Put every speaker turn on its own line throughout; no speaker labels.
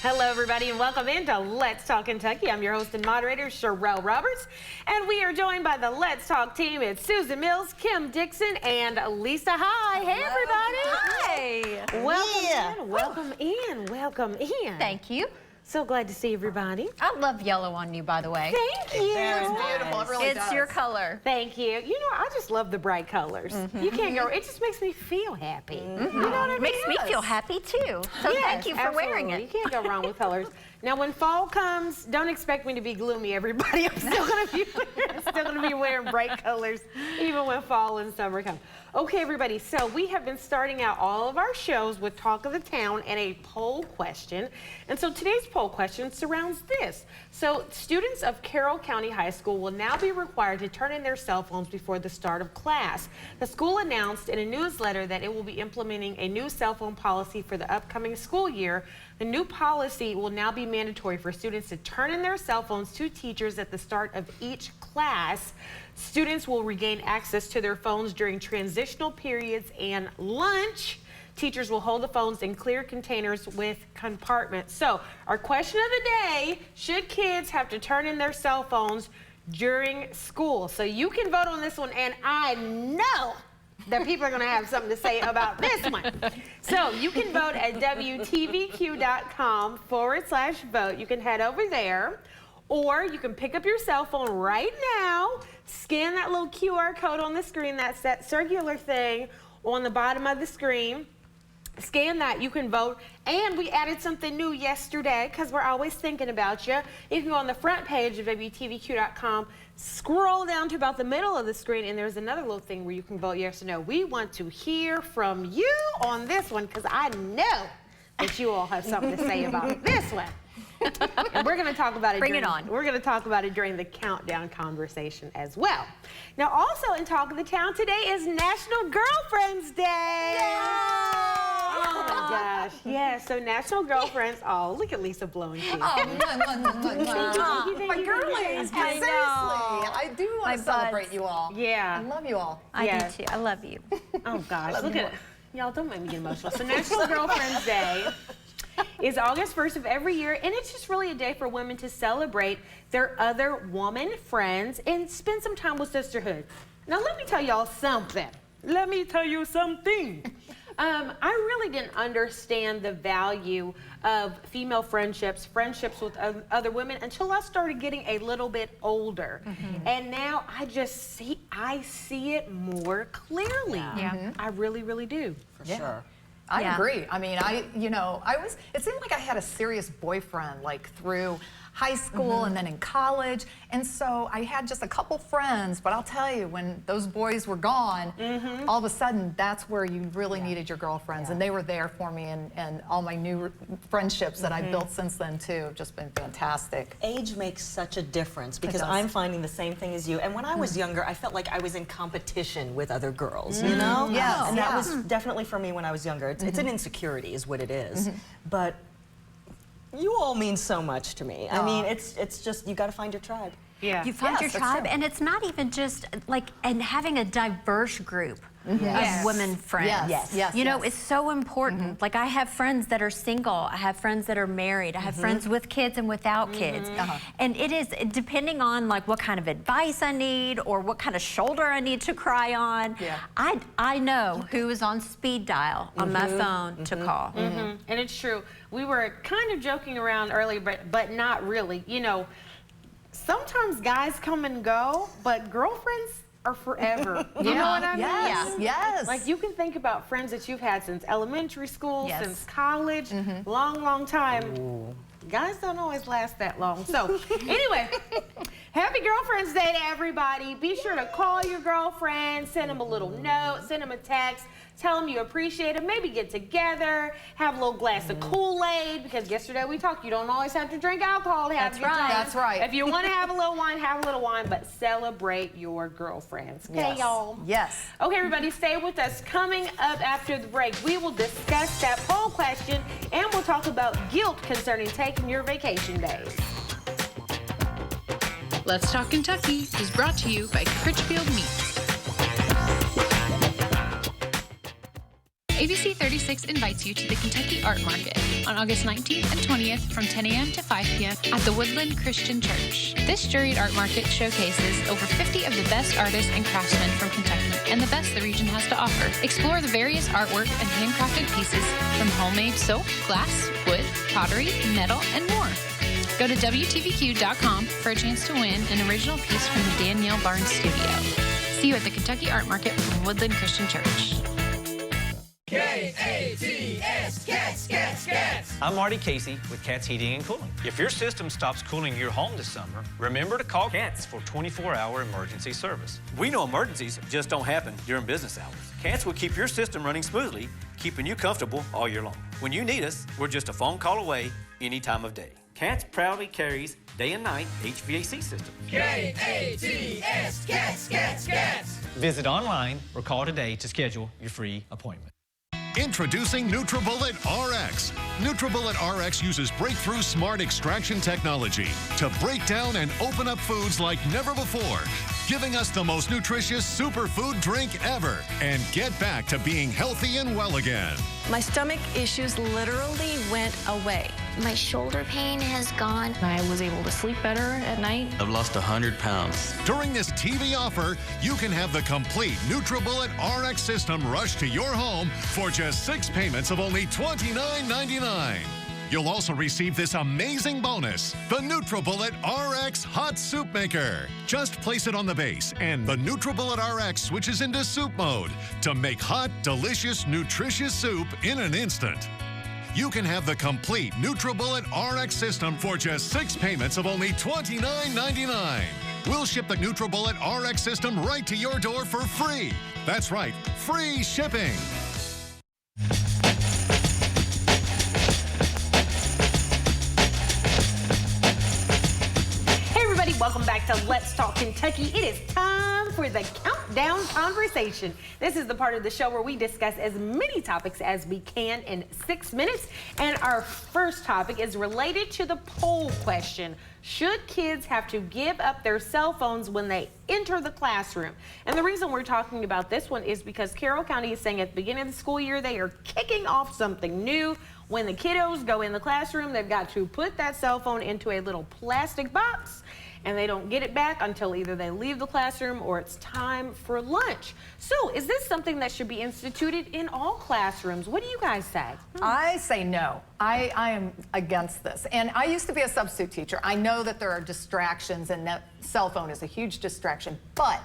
Hello, everybody, and welcome into Let's Talk Kentucky. I'm your host and moderator, Sherelle Roberts, and we are joined by the Let's Talk team. It's Susan Mills, Kim Dixon, and Lisa. Hi. Hey, everybody.
Hi.
Welcome in. Welcome in.
Thank you.
So glad to see everybody.
I love yellow on you, by the way.
Thank you.
It's beautiful. It really
It's
does.
your color.
Thank you. You know, I just love the bright colors. You can't go. It just makes me feel happy. You know what I mean?
Makes me feel happy too. So
Yes,
thank you for wearing
absolutely.
it.
You can't go wrong with colors. Now, when fall comes, don't expect me to be gloomy, everybody. I'm still gonna be wearing bright colors, even when fall and summer come. Okay, everybody. So we have been starting out all of our shows with Talk of the Town and a poll question. And so today's poll question surrounds this. So students of Carroll County High School will now be required to turn in their cell phones before the start of class. The school announced in a newsletter that it will be implementing a new cell phone policy for the upcoming school year. The new policy will now be mandatory for students to turn in their cell phones to teachers at the start of each class. Students will regain access to their phones during transitional periods and lunch. Teachers will hold the phones in clear containers with compartments. So our question of the day, should kids have to turn in their cell phones during school? So you can vote on this one, and I know that people are going to have something to say about this one. So you can vote at WTVQ.com/vote. You can head over there, or you can pick up your cell phone right now, scan that little QR code on the screen. That's that circular thing on the bottom of the screen. Scan that, you can vote. And we added something new yesterday because we're always thinking about you. You can go on the front page of WTVQ.com, scroll down to about the middle of the screen, and there's another little thing where you can vote yes or no. We want to hear from you on this one because I know that you all have something to say about this one. And we're going to talk about it.
Bring it on.
We're going to talk about it during the countdown conversation as well. Now, also in Talk of the Town, today is National Girlfriends Day. Oh my gosh. Yeah, so National Girlfriends. Oh, look at Lisa blowing kisses.
My girlies,
I
seriously.
know.
I do want
My
to celebrate
buds.
you all.
Yeah.
I love you all.
I
Yeah.
do too. I love you.
Oh gosh.
love
Look
you
at y'all. Don't make me get emotional. So National Girlfriends Day is August 1st of every year, and it's just really a day for women to celebrate their other woman friends and spend some time with sisterhood. Now let me tell y'all something. Let me tell you something. I really didn't understand the value of female friendships with other women until I started getting a little bit older. And now I see it more clearly.
Yeah.
I really, really do.
For sure. I
Yeah.
agree. I mean, it seemed like I had a serious boyfriend like through high school and then in college. And so I had just a couple friends, but I'll tell you, when those boys were gone, all of a sudden that's where you really needed your girlfriends. And they were there for me, and all my new friendships that I've built since then too have just been fantastic.
Age makes such a difference because
does.
I'm finding the same thing as you. And when I was younger, I felt like I was in competition with other girls, you know?
Yes,
And that
yeah.
was definitely for me when I was younger. It's an insecurity is what it is. But you all mean so much to me. I mean, it's just, you got to find your tribe.
Yeah.
You found
Yes,
your
that's
tribe,
true.
and it's not even just like, and having a diverse group
Yes.
of women friends.
Yes, yes,
You know,
yes.
it's so important. Like, I have friends that are single. I have friends that are married. I have friends with kids and without kids. And it is, depending on like what kind of advice I need or what kind of shoulder I need to cry on,
Yeah.
I know who is on speed dial on my phone to call.
And it's true. We were kind of joking around earlier, but not really. You know, sometimes guys come and go, but girlfriends are forever. You know what I mean?
Yes, yes.
Like, you can think about friends that you've had since elementary school,
Yes.
since college, long, long time. Guys don't always last that long. So, anyway, happy Girlfriend's Day to everybody. Be sure to call your girlfriend, send them a little note, send them a text, tell them you appreciate them, maybe get together, have a little glass of Kool-Aid, because yesterday we talked, you don't always have to drink alcohol to have a good time.
That's right.
If you want to have a little wine, have a little wine, but celebrate your girlfriends. Okay,
Yes.
y'all?
Yes.
Okay, everybody, stay with us. Coming up after the break, we will discuss that poll question, and we'll talk about guilt concerning taking your vacation days.
Let's Talk Kentucky is brought to you by Critchfield Meats. ABC 36 invites you to the Kentucky Art Market on August 19th and 20th from 10 a.m. to 5 p.m. at the Woodland Christian Church. This juried art market showcases over 50 of the best artists and craftsmen from Kentucky and the best the region has to offer. Explore the various artwork and handcrafted pieces from homemade soap, glass, wood, pottery, metal, and more. Go to WTVQ.com for a chance to win an original piece from the Danielle Barnes Studio. See you at the Kentucky Art Market from Woodland Christian Church.
K-A-T-S, Cats, Cats, Cats.
I'm Marty Casey with Cats Heating and Cooling. If your system stops cooling your home this summer, remember to call Cats for 24-hour emergency service. We know emergencies just don't happen during business hours. Cats will keep your system running smoothly, keeping you comfortable all year long. When you need us, we're just a phone call away any time of day. Cats proudly carries day and night HVAC systems.
K-A-T-S, Cats, Cats, Cats.
Visit online or call today to schedule your free appointment.
Introducing NutriBullet RX. NutriBullet RX uses breakthrough smart extraction technology to break down and open up foods like never before, giving us the most nutritious superfood drink ever, and get back to being healthy and well again.
My stomach issues literally went away.
My shoulder pain has gone.
I was able to sleep better at night.
I've lost 100 pounds.
During this TV offer, you can have the complete NutriBullet RX system rushed to your home for just 6 payments of only $29.99. You'll also receive this amazing bonus, the NutriBullet RX Hot Soup Maker. Just place it on the base, and the NutriBullet RX switches into soup mode to make hot, delicious, nutritious soup in an instant. You can have the complete NutriBullet RX system for just 6 payments of only $29.99. We'll ship the NutriBullet RX system right to your door for free. That's right, free shipping.
Welcome back to Let's Talk Kentucky. It is time for the Countdown Conversation. This is the part of the show where we discuss as many topics as we can in 6 minutes. And our first topic is related to the poll question. Should kids have to give up their cell phones when they enter the classroom? And the reason we're talking about this one is because Carroll County is saying at the beginning of the school year they are kicking off something new. When the kiddos go in the classroom, they've got to put that cell phone into a little plastic box, and they don't get it back until either they leave the classroom or it's time for lunch. So is this something that should be instituted in all classrooms? What do you guys say?
I say no. I am against this. And I used to be a substitute teacher. I know that there are distractions, and that cell phone is a huge distraction, but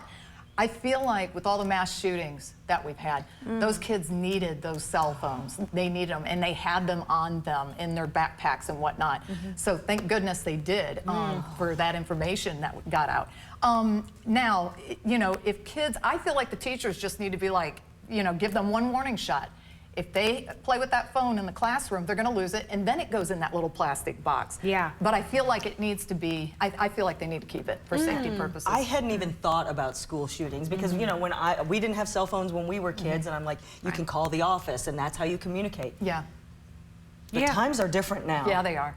I feel like with all the mass shootings that we've had, those kids needed those cell phones. They needed them, and they had them on them in their backpacks and whatnot. So thank goodness they did for that information that got out. Now, you know, if kids, I feel like the teachers just need to be like, you know, give them one warning shot. If they play with that phone in the classroom, they're going to lose it, and then it goes in that little plastic box.
Yeah.
But I feel like it needs to be, I feel like they need to keep it for safety purposes.
I hadn't even thought about school shootings because, you know, when we didn't have cell phones when we were kids, and I'm like, you can call the office, and that's how you communicate.
Yeah.
The times are different now.
Yeah, they are.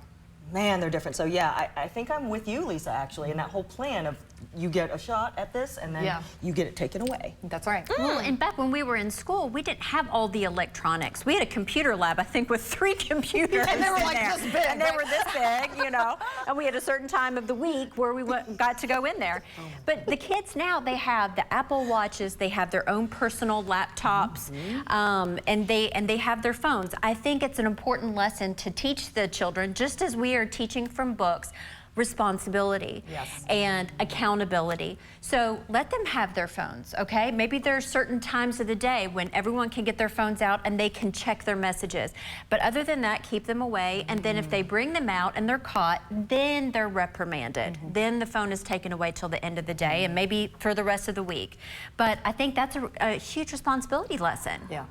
Man, they're different. So yeah, I think I'm with you, Lisa, actually, in that whole plan of you get a shot at this and then you get it taken away.
That's right.
Well, and back when we were in school, we didn't have all the electronics. We had a computer lab, I think, with 3 computers.
And they were
in
like
there.
this big.
And they were this big, you know. And we had a certain time of the week where we got to go in there. But the kids now, they have the Apple Watches, they have their own personal laptops, and they have their phones. I think it's an important lesson to teach the children, just as we are teaching from books, responsibility and accountability. So let them have their phones, okay? Maybe there are certain times of the day when everyone can get their phones out and they can check their messages. But other than that, keep them away. And then if they bring them out and they're caught, then they're reprimanded. Then the phone is taken away till the end of the day and maybe for the rest of the week. But I think that's a huge responsibility lesson.
Yeah.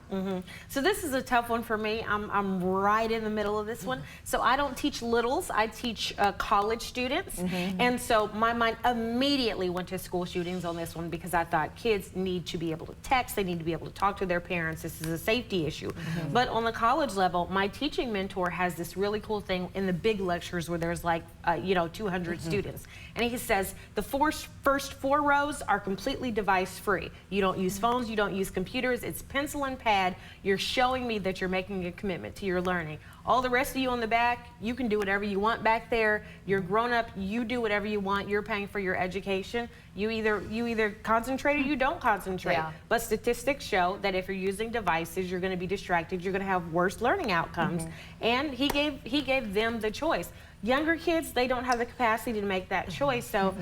So this is a tough one for me. I'm right in the middle of this one. So I don't teach littles. I teach college students. And so my mind immediately went to school shootings on this one because I thought kids need to be able to text, they need to be able to talk to their parents. This is a safety issue. But on the college level, my teaching mentor has this really cool thing in the big lectures where there's like, 200 students. And he says the first 4 rows are completely device free. You don't use phones, you don't use computers, it's pencil and pad. You're showing me that you're making a commitment to your learning. All the rest of you on the back, you can do whatever you want back there. You're grown up, you do whatever you want. You're paying for your education. You either concentrate or you don't concentrate.
Yeah.
But statistics show that if you're using devices, you're going to be distracted, you're going to have worse learning outcomes. And he gave them the choice. Younger kids, they don't have the capacity to make that choice. So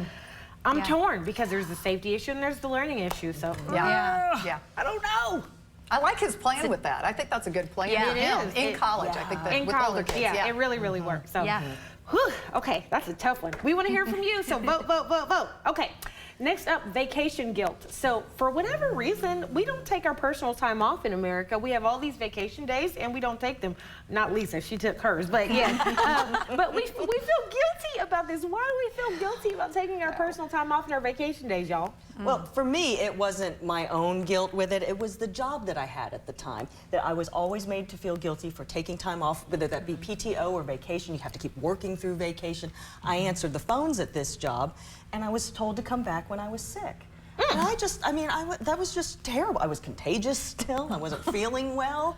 I'm torn because there's the safety issue and there's the learning issue. So
Yeah.
I don't know.
I like his plan with that. I think that's a good plan.
Yeah.
for
It
him.
is.
In college, I think that
In
with
college,
older kids.
yeah, it really, really works. So,
Yeah.
whew, okay, that's a tough one. We want to hear from you, so vote, vote, vote, vote. Okay, next up, vacation guilt. So, for whatever reason, we don't take our personal time off in America. We have all these vacation days, and we don't take them. Not Lisa, she took hers, but yeah. But we feel guilty about this. Why do we feel guilty about taking our personal time off in our vacation days, y'all?
Well, for me, it wasn't my own guilt with it. It was the job that I had at the time, that I was always made to feel guilty for taking time off, whether that be PTO or vacation. You have to keep working through vacation. I answered the phones at this job, and I was told to come back when I was sick. And that was just terrible. I was contagious still. I wasn't feeling well.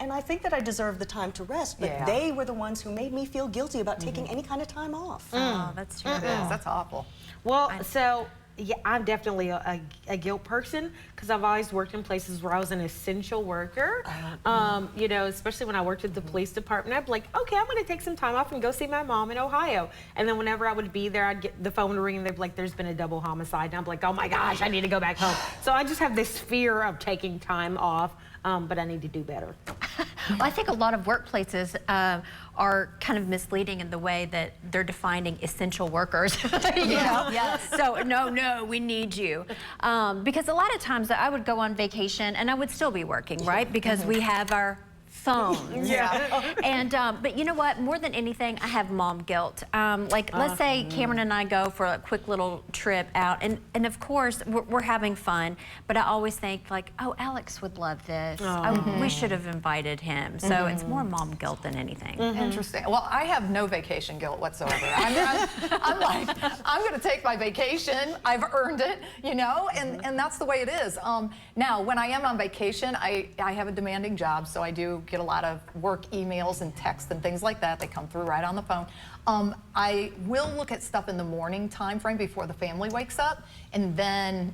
And I think that I deserved the time to rest, but they were the ones who made me feel guilty about taking any kind of time off.
Oh, that's true.
It is. That's awful.
Well, so yeah, I'm definitely a guilt person because I've always worked in places where I was an essential worker. Especially when I worked at the police department, I'd be like, okay, I'm going to take some time off and go see my mom in Ohio. And then whenever I would be there, I'd get the phone would ring and they'd be like, there's been a double homicide. And I'm like, oh my gosh, I need to go back home. So I just have this fear of taking time off, but I need to do better.
Well, I think a lot of workplaces are kind of misleading in the way that they're defining essential workers. Yes. So no, we need you. Because a lot of times I would go on vacation and I would still be working, right? Because we have our phones. And but you know what? More than anything, I have mom guilt. Let's say Cameron and I go for a quick little trip out, and of course we're having fun. But I always think like, oh, Alex would love this. Oh, we should have invited him. So it's more mom guilt than anything.
Interesting. Well, I have no vacation guilt whatsoever. I'm like, I'm going to take my vacation. I've earned it, and that's the way it is. Now, when I am on vacation, I have a demanding job, so I do get a lot of work emails and texts and things like that. They come through right on the phone. I will look at stuff in the morning time frame before the family wakes up, and then,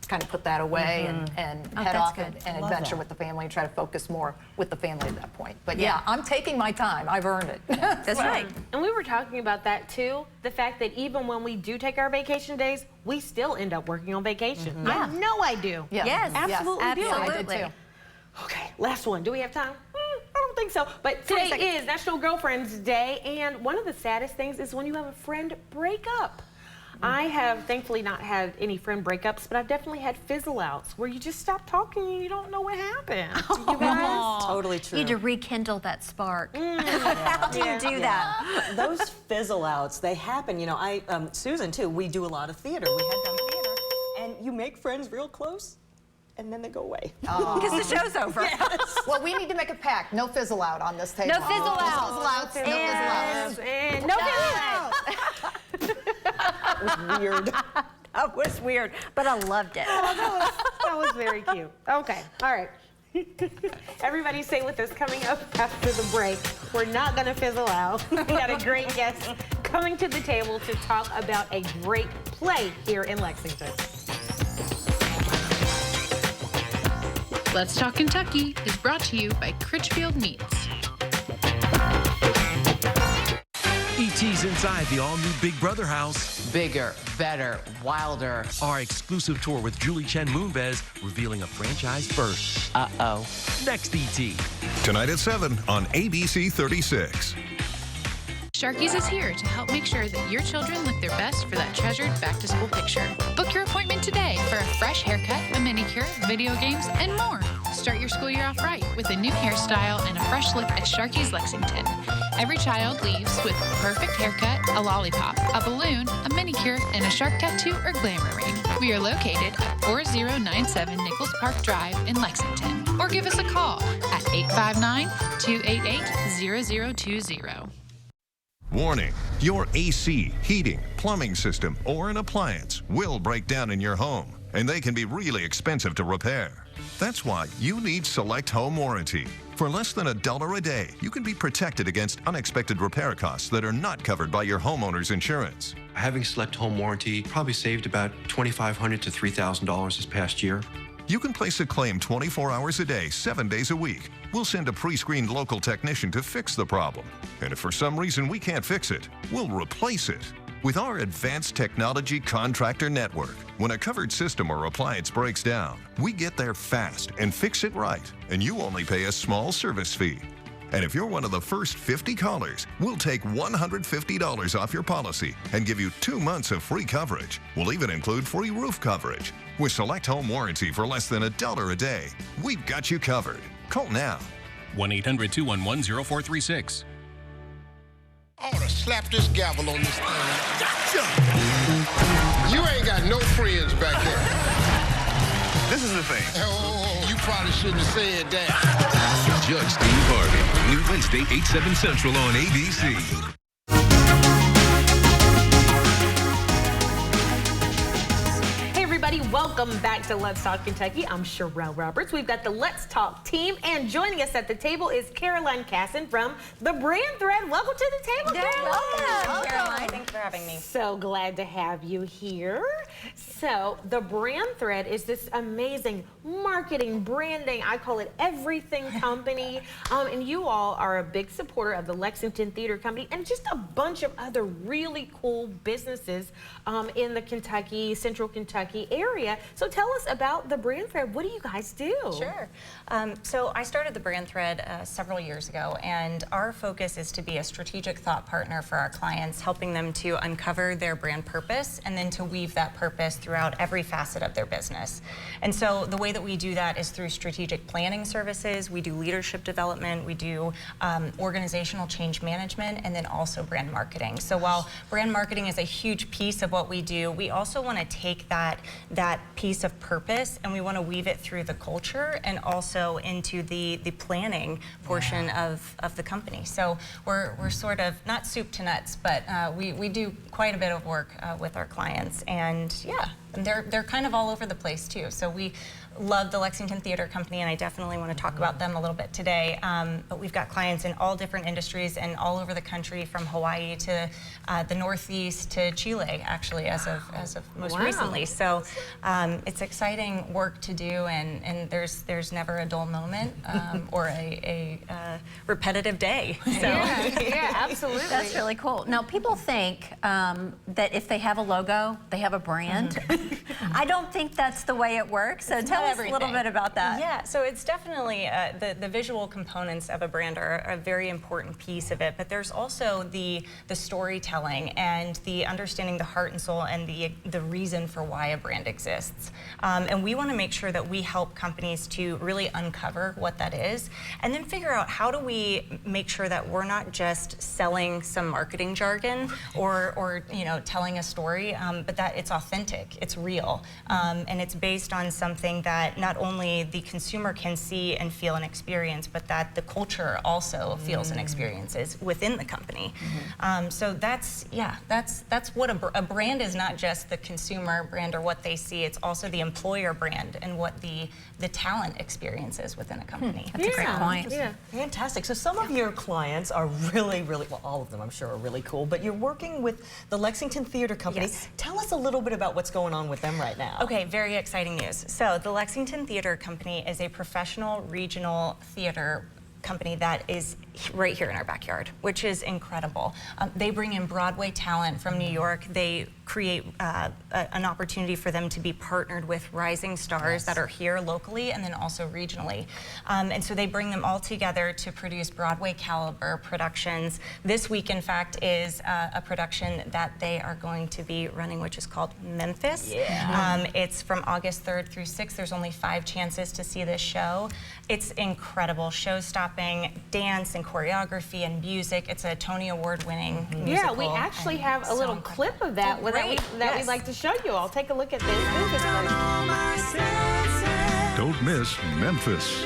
kind of put that away and head off and adventure with the family and try to focus more with the family at that point. But yeah, I'm taking my time. I've earned it.
That's right.
And we were talking about that too, the fact that even when we do take our vacation days, we still end up working on vacation. I know I do.
Yes,
absolutely do.
I did too.
Okay, last one. Do we have time? I don't think so. But today is National Girlfriends Day, and one of the saddest things is when you have a friend break up. I have thankfully not had any friend breakups, but I've definitely had fizzle outs where you just stop talking and you don't know what happened. You guys?
Totally true.
You need to rekindle that spark. How do you do that?
Those fizzle outs, they happen. Susan too, we do a lot of theater. We had done theater, and you make friends real close, and then they go away.
Because the show's over.
Well, we need to make a pact. No fizzle out on this table.
No fizzle out.
No fizzle outs. No fizzle outs.
And no fizzle out.
That was weird.
That was weird, but I loved it.
That was very cute. Okay, all right. Everybody stay with us. Coming up after the break, we're not going to fizzle out. We got a great guest coming to the table to talk about a great play here in Lexington.
Let's Talk Kentucky is brought to you by Critchfield Meats.
E.T.'s inside the all-new Big Brother house.
Bigger, better, wilder.
Our exclusive tour with Julie Chen Moonves revealing a franchise first.
Uh-oh.
Next, E.T.
Tonight at 7 on ABC 36.
Sharky's is here to help make sure that your children look their best for that treasured back-to-school picture. Book your appointment today for a fresh haircut, a manicure, video games, and more. Start your school year off right with a new hairstyle and a fresh look at Sharky's Lexington. Every child leaves with a perfect haircut, a lollipop, a balloon, a manicure, and a shark tattoo or glamour ring. We are located at 4097 Nichols Park Drive in Lexington. Or give us a call at 859-288-0020.
Warning, your AC, heating, plumbing system, or an appliance will break down in your home, and they can be really expensive to repair. That's why you need Select Home Warranty. For less than $1 a day, you can be protected against unexpected repair costs that are not covered by your homeowner's insurance.
Having Select Home Warranty probably saved about $2,500 to $3,000 this past year.
You can place a claim 24 hours a day, 7 days a week. We'll send a pre-screened local technician to fix the problem. And if for some reason we can't fix it, we'll replace it. With our advanced technology contractor network, when a covered system or appliance breaks down, we get there fast and fix it right, and you only pay a small service fee. And if you're one of the first 50 callers, we'll take $150 off your policy and give you 2 months of free coverage. We'll even include free roof coverage. With Select Home Warranty for less than $1 a day, we've got you covered. Call now.
1-800-211-0436.
I ought to slap this gavel on this thing. Gotcha! You ain't got no friends back there.
This is the thing.
Oh, you probably shouldn't have said that.
Judge Steve Harvey. New Wednesday, 8/7 Central on ABC.
Welcome back to Let's Talk Kentucky. I'm Sherelle Roberts. We've got the Let's Talk team, and joining us at the table is Caroline Casson from the Brand Thread. Welcome to the table, Caroline.
Welcome, Caroline. Thanks for having me.
So glad to have you here. So the Brand Thread is this amazing marketing, branding, I call it everything company. And you all are a big supporter of the Lexington Theater Company and just a bunch of other really cool businesses in the Kentucky, Central Kentucky area. So tell us about the Brand Thread. What do you guys do?
Sure. So I started the Brand Thread several years ago, and our focus is to be a strategic thought partner for our clients, helping them to uncover their brand purpose and then to weave that purpose throughout every facet of their business. And so the way that we do that is through strategic planning services. We do leadership development, we do organizational change management, and then also brand marketing. So while brand marketing is a huge piece of what we do, we also want to take that piece of purpose and we want to weave it through the culture and also into the planning portion of the company. So we're sort of not soup to nuts, but we do quite a bit of work with our clients, and yeah, and they're kind of all over the place too. So we love the Lexington Theater Company, and I definitely want to talk about them a little bit today. But we've got clients in all different industries and all over the country, from Hawaii to the Northeast to Chile, actually, as of most recently. So it's exciting work to do, and there's never a dull moment or a repetitive day. So.
Yeah, absolutely.
That's really cool. Now, people think that if they have a logo, they have a brand. I don't think that's the way it works. So tell us a little bit about that.
Yeah, so it's definitely the visual components of a brand are a very important piece of it, but there's also the storytelling and the understanding the heart and soul and the reason for why a brand exists. And we want to make sure that we help companies to really uncover what that is, and then figure out how do we make sure that we're not just selling some marketing jargon or telling a story, but that it's authentic, it's real, and it's based on something that not only the consumer can see and feel and experience, but that the culture also feels and experiences within the company. So that's what a brand is. Not just the consumer brand or what they see, it's also the employer brand and what the talent experiences within a company.
That's a great point.
Yeah. Fantastic. So some of your clients are really, well, all of them I'm sure are really cool, but you're working with the Lexington Theater Company.
Yes.
Tell us a little bit about what's going on with them right now.
Okay, very exciting news. So the Lexington Theater Company is a professional regional theater company that is right here in our backyard, which is incredible. They bring in Broadway talent from New York. They create an opportunity for them to be partnered with rising stars that are here locally and then also regionally. And so they bring them all together to produce Broadway caliber productions. This week, in fact, is a production that they are going to be running, which is called Memphis. Yeah. It's from August 3rd through 6th. There's only 5 chances to see this show. It's incredible, show-stopping wrapping dance and choreography and music. It's a Tony Award-winning musical.
Yeah, we actually have a little clip of that that we'd like to show you. I'll take a look at this.
Don't miss Memphis.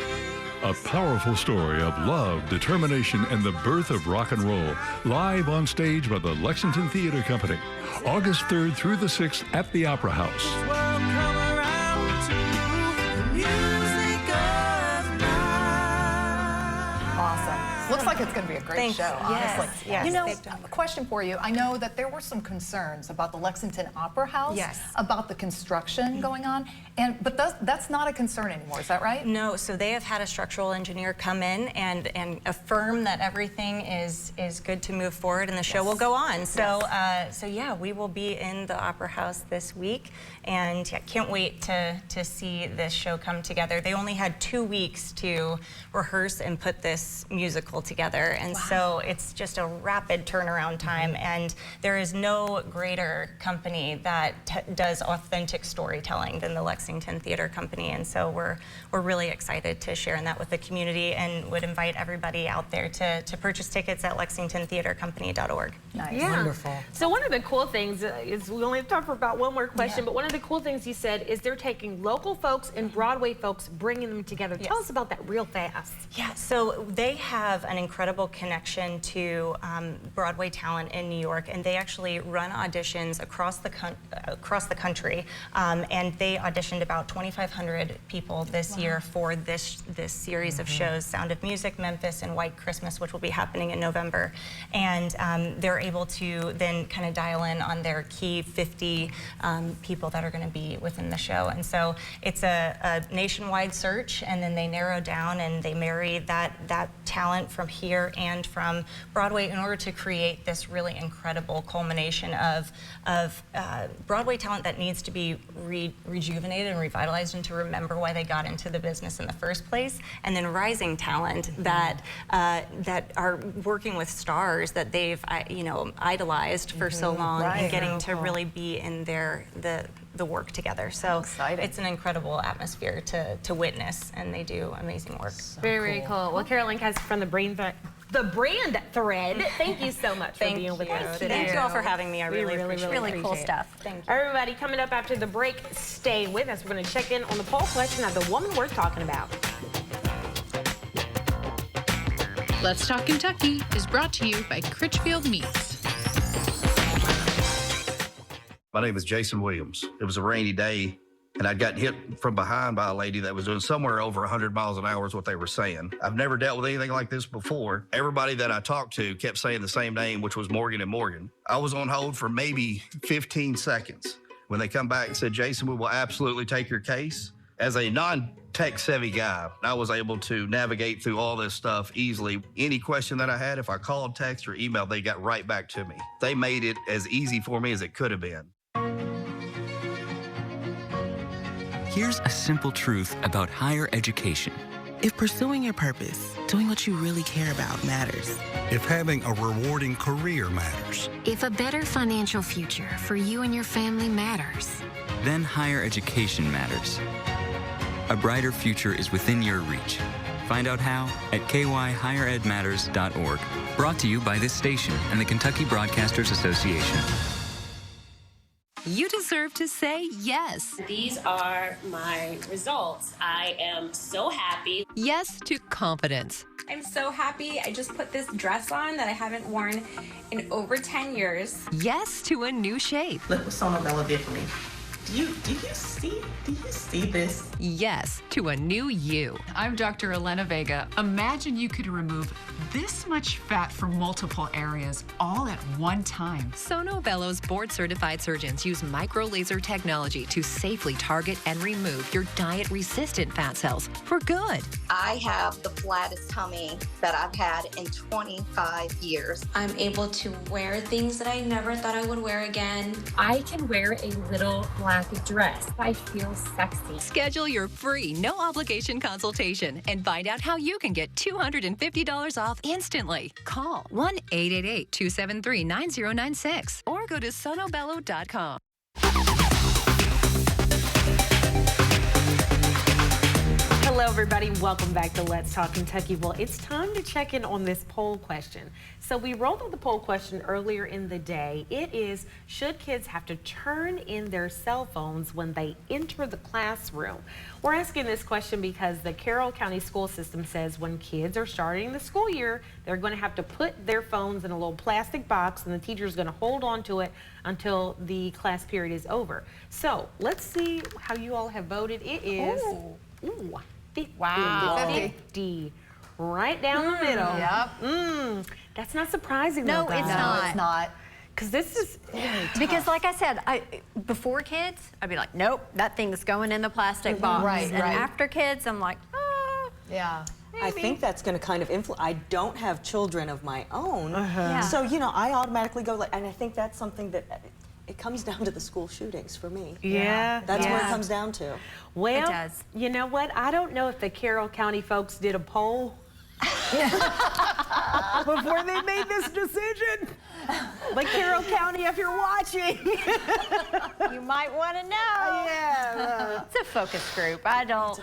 A powerful story of love, determination, and the birth of rock and roll. Live on stage by the Lexington Theater Company. August 3rd through the 6th at the Opera House.
Awesome. Looks like it's going to be a great
Thanks.
show,
Yes,
honestly.
yes,
You know,
they've done
a question for you. I know that there were some concerns about the Lexington Opera House,
Yes.
about the construction going on, but that's not a concern anymore. Is that right?
No, so they have had a structural engineer come in and affirm that everything is good to move forward and the show will go on. So, so yeah, we will be in the Opera House this week, and yeah, can't wait to see this show come together. They only had 2 weeks to rehearse and put this musical together, and so it's just a rapid turnaround time, and there is no greater company that does authentic storytelling than the Lexington Theater Company, and so we're really excited to share in that with the community, and would invite everybody out there to purchase tickets at lexingtontheatercompany.org.
Nice.
Yeah.
Wonderful.
So one of the cool things is, we only have time for about one more question, but one of the cool things you said is they're taking local folks and Broadway folks, bringing them together. Tell us about that real fast.
Yeah, so they have an incredible connection to Broadway talent in New York, and they actually run auditions across the country, and they auditioned about 2,500 people this year for this series of shows, Sound of Music, Memphis, and White Christmas, which will be happening in November. And they're able to then kind of dial in on their key 50 people that are going to be within the show. And so it's a nationwide search, and then they narrow down and they marry that talent from here and from Broadway in order to create this really incredible culmination of Broadway talent that needs to be rejuvenated and revitalized, and to remember why they got into the business in the first place, and then rising talent that are working with stars that they've idolized for so long, and getting to really be in the work together. So it's an incredible atmosphere to witness, and they do amazing work.
Very cool. Well, Caroline Cass from the Brand Thread, thank you so much for being with us today.
Thank you all for having me. I really appreciate it.
Really cool stuff.
Thank you.
Everybody, coming up after the break, stay with us. We're going to check in on the poll question of the woman we're talking about.
Let's Talk Kentucky is brought to you by Critchfield Meats.
My name is Jason Williams. It was a rainy day, and I'd gotten hit from behind by a lady that was doing somewhere over 100 miles an hour is what they were saying. I've never dealt with anything like this before. Everybody that I talked to kept saying the same name, which was Morgan & Morgan. I was on hold for maybe 15 seconds. When they come back and said, Jason, we will absolutely take your case. As a non-tech savvy guy, I was able to navigate through all this stuff easily. Any question that I had, if I called, text, or emailed, they got right back to me. They made it as easy for me as it could have been.
Here's a simple truth about higher education.
If pursuing your purpose, doing what you really care about matters.
If having a rewarding career matters.
If a better financial future for you and your family matters.
Then higher education matters. A brighter future is within your reach. Find out how at kyhigheredmatters.org. Brought to you by this station and the Kentucky Broadcasters Association.
You deserve to say yes.
These are my results. I am so happy.
Yes to confidence.
I'm so happy. I just put this dress on that I haven't worn in over 10 years.
Yes to a new shape.
Look what Sono Bella did for me. Do you see this?
Yes to a new you.
I'm Dr. Elena Vega. Imagine you could remove this much fat from multiple areas all at one time.
Sono Bello's board-certified surgeons use micro-laser technology to safely target and remove your diet-resistant fat cells for good.
I have the flattest tummy that I've had in 25 years.
I'm able to wear things that I never thought I would wear again.
I can wear a little black dress. I feel sexy.
Schedule your free, no-obligation consultation and find out how you can get $250 off instantly. Call 1-888-273-9096 or go to sonobello.com.
Hello, everybody. Welcome back to Let's Talk Kentucky. Well, it's time to check in on this poll question. So we rolled out the poll question earlier in the day. It is, should kids have to turn in their cell phones when they enter the classroom? We're asking this question because the Carroll County school system says when kids are starting the school year, they're going to have to put their phones in a little plastic box and the teacher's going to hold on to it until the class period is over. So let's see how you all have voted. It is 50-50. Right down the middle.
Yep.
That's not surprising.
No,
though,
it's
guys.
not.
No, it's not.
Because this is
Because like I said, before kids, I'd be like, nope, that thing's going in the plastic box.
Right,
and
right.
after kids, I'm like,
Yeah.
I think that's going to kind of influence. I don't have children of my own,
Yeah.
so you know, I automatically go like, and I think that's something that it comes down to the school shootings for me.
Yeah.
That's where it
yeah.
comes down to.
Well,
It does.
you know what? I don't know if the Carroll County folks did a poll before they made this decision. But Carroll County, if you're watching,
you might want to know.
yeah,
It's a focus group. I don't.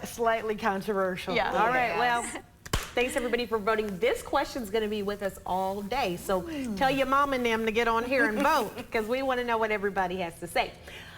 slightly controversial.
Yeah.
All right. Well, thanks everybody for voting. This question's going to be with us all day. So tell your mom and them to get on here and vote because we want to know what everybody has to say.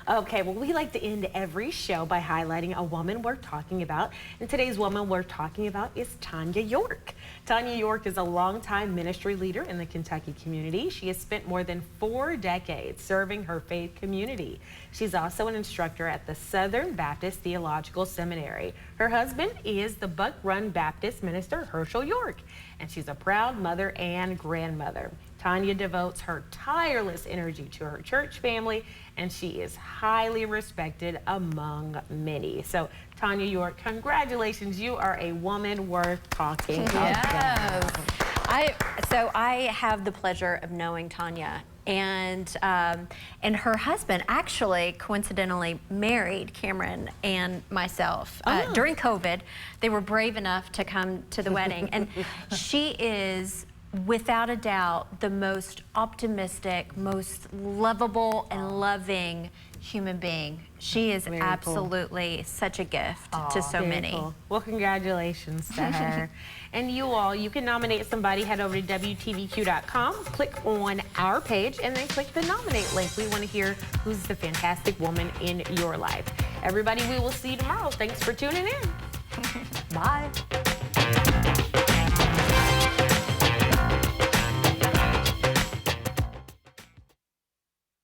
Okay, well, we like to end every show by highlighting a woman we're talking about. And today's woman we're talking about is Tanya York. Tanya York is a longtime ministry leader in the Kentucky community. She has spent more than 4 decades serving her faith community. She's also an instructor at the Southern Baptist Theological Seminary. Her husband is the Buck Run Baptist minister, Herschel York, and she's a proud mother and grandmother. Tanya devotes her tireless energy to her church family, and she is highly respected among many. So, Tanya York, congratulations. You are a woman worth talking about.
So I have the pleasure of knowing Tanya, and her husband actually coincidentally married Cameron and myself during COVID. They were brave enough to come to the wedding, and she is, without a doubt, the most optimistic, most lovable and loving human being. She is absolutely such a gift to so many.
Cool. Well, congratulations to her. And you all, you can nominate somebody. Head over to WTVQ.com, click on our page, and then click the nominate link. We want to hear who's the fantastic woman in your life. Everybody, we will see you tomorrow. Thanks for tuning in.
Bye.